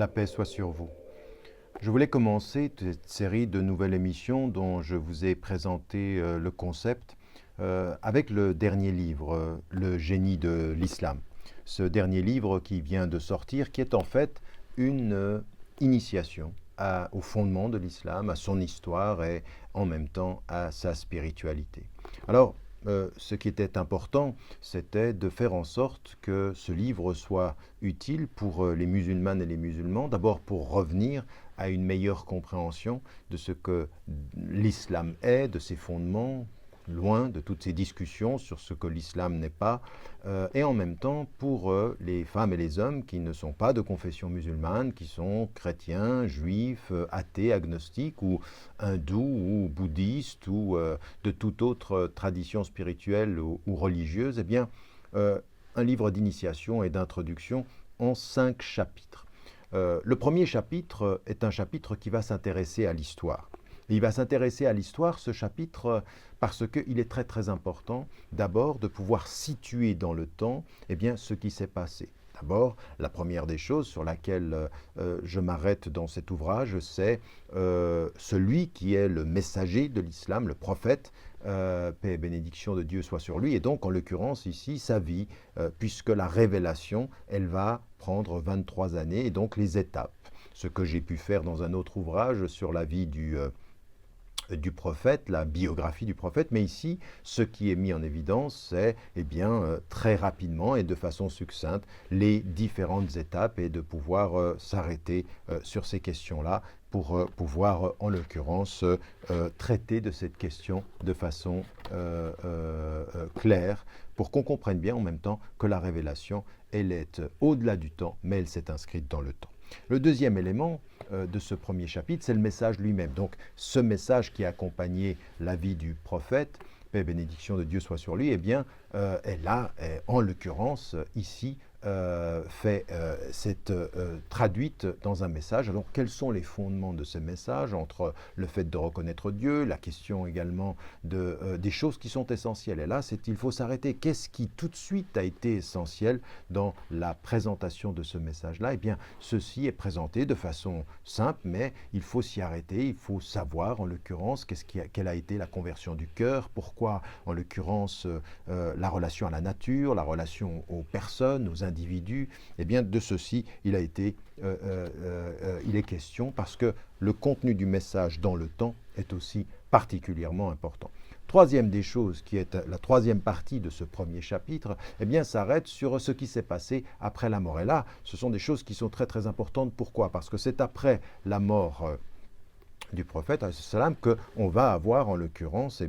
La paix soit sur vous. Je voulais commencer cette série de nouvelles émissions dont je vous ai présenté le concept avec le dernier livre, Le génie de l'islam. Ce dernier livre qui vient de sortir, qui est en fait une initiation au fondement de l'islam, à son histoire et en même temps à sa spiritualité. Alors, ce qui était important, c'était de faire en sorte que ce livre soit utile pour les musulmanes et les musulmans, d'abord pour revenir à une meilleure compréhension de ce que l'islam est, de ses fondements, loin de toutes ces discussions sur ce que l'islam n'est pas, et en même temps pour les femmes et les hommes qui ne sont pas de confession musulmane, qui sont chrétiens, juifs, athées, agnostiques ou hindous ou bouddhistes ou de toute autre tradition spirituelle ou religieuse, eh bien, un livre d'initiation et d'introduction en 5 chapitres. Le premier chapitre est un chapitre qui va s'intéresser à l'histoire. Et il va s'intéresser à l'histoire, ce chapitre, parce qu'il est très très important d'abord de pouvoir situer dans le temps ce qui s'est passé. D'abord, la première des choses sur laquelle je m'arrête dans cet ouvrage, c'est celui qui est le messager de l'islam, le prophète, paix et bénédiction de Dieu soit sur lui, et donc en l'occurrence ici sa vie, puisque la révélation, elle va prendre 23 années, et donc les étapes. Ce que j'ai pu faire dans un autre ouvrage sur la vie du prophète, la biographie du prophète, mais ici, ce qui est mis en évidence, c'est très rapidement et de façon succincte les différentes étapes et de pouvoir s'arrêter sur ces questions-là pour pouvoir, en l'occurrence, traiter de cette question de façon claire, pour qu'on comprenne bien en même temps que la révélation, elle est au-delà du temps, mais elle s'est inscrite dans le temps. Le deuxième élément de ce premier chapitre, c'est le message lui-même. Donc ce message qui a accompagné la vie du prophète, paix et bénédiction de Dieu soit sur lui, elle a, en l'occurrence, ici, c'est traduite dans un message. Alors, quels sont les fondements de ce message entre le fait de reconnaître Dieu, la question également des choses qui sont essentielles. Et là, il faut s'arrêter. Qu'est-ce qui tout de suite a été essentiel dans la présentation de ce message-là? Eh bien, ceci est présenté de façon simple, mais il faut s'y arrêter. Il faut savoir, en l'occurrence, quelle a été la conversion du cœur, pourquoi, en l'occurrence, la relation à la nature, la relation aux personnes, aux individus, eh bien de ceci il est question parce que le contenu du message dans le temps est aussi particulièrement important. Troisième des choses, qui est la troisième partie de ce premier chapitre, s'arrête sur ce qui s'est passé après la mort. Et là, ce sont des choses qui sont très très importantes. Pourquoi? Parce que c'est après la mort du prophète qu'on va avoir en l'occurrence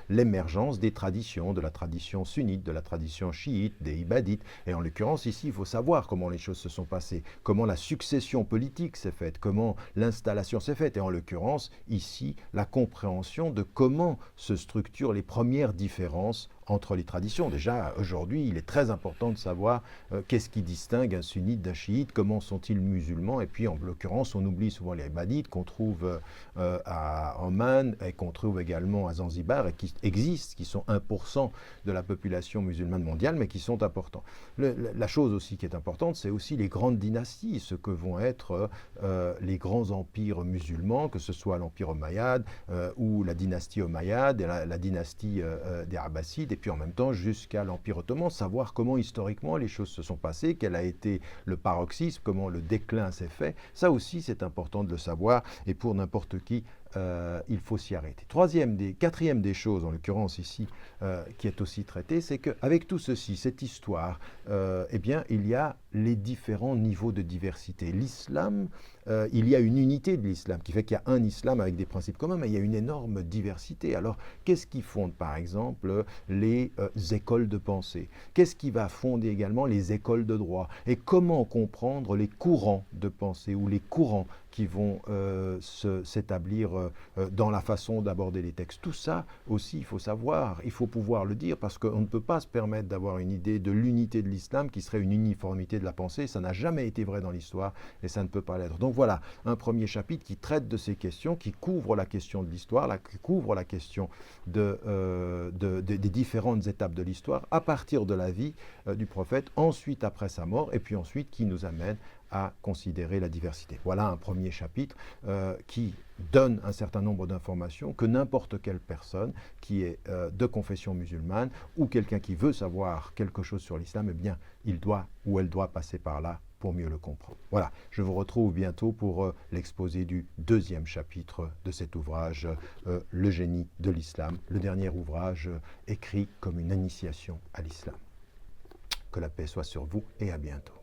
l'émergence des traditions, de la tradition sunnite, de la tradition chiite, des ibadites. Et en l'occurrence ici, il faut savoir comment les choses se sont passées, comment la succession politique s'est faite, comment l'installation s'est faite. Et en l'occurrence ici, la compréhension de comment se structurent les premières différences entre les traditions. Déjà, aujourd'hui, il est très important de savoir qu'est-ce qui distingue un sunnite d'un chiite, comment sont-ils musulmans, et puis en l'occurrence, on oublie souvent les ibadites qu'on trouve à Oman et qu'on trouve également à Zanzibar et qui existent, qui sont 1% de la population musulmane mondiale, mais qui sont importants. La chose aussi qui est importante, c'est aussi les grandes dynasties, ce que vont être les grands empires musulmans, que ce soit l'empire omeyyade ou la dynastie omeyyade, et la dynastie des Abbassides, et puis en même temps jusqu'à l'Empire ottoman, savoir comment historiquement les choses se sont passées, quel a été le paroxysme, comment le déclin s'est fait. Ça aussi, c'est important de le savoir, et pour n'importe qui, il faut s'y arrêter. Quatrième des choses, en l'occurrence ici, qui est aussi traitée, c'est qu'avec tout ceci, cette histoire, il y a les différents niveaux de diversité. L'islam, il y a une unité de l'islam, qui fait qu'il y a un islam avec des principes communs, mais il y a une énorme diversité. Alors, qu'est-ce qui fonde, par exemple, les écoles de pensée? Qu'est-ce qui va fonder également les écoles de droit? Et comment comprendre les courants de pensée ou les courants qui vont s'établir dans la façon d'aborder les textes. Tout ça aussi, il faut savoir, il faut pouvoir le dire, parce qu'on ne peut pas se permettre d'avoir une idée de l'unité de l'islam qui serait une uniformité de la pensée. Ça n'a jamais été vrai dans l'histoire et ça ne peut pas l'être. Donc voilà, un premier chapitre qui traite de ces questions, qui couvre la question de l'histoire, qui couvre la question des différentes étapes de l'histoire à partir de la vie du prophète, ensuite après sa mort, et puis ensuite qui nous amène à considérer la diversité. Voilà un premier chapitre qui donne un certain nombre d'informations que n'importe quelle personne qui est de confession musulmane ou quelqu'un qui veut savoir quelque chose sur l'islam, eh bien, il doit ou elle doit passer par là pour mieux le comprendre. Voilà, je vous retrouve bientôt pour l'exposé du deuxième chapitre de cet ouvrage, Le génie de l'islam, le dernier ouvrage écrit comme une initiation à l'islam. Que la paix soit sur vous et à bientôt.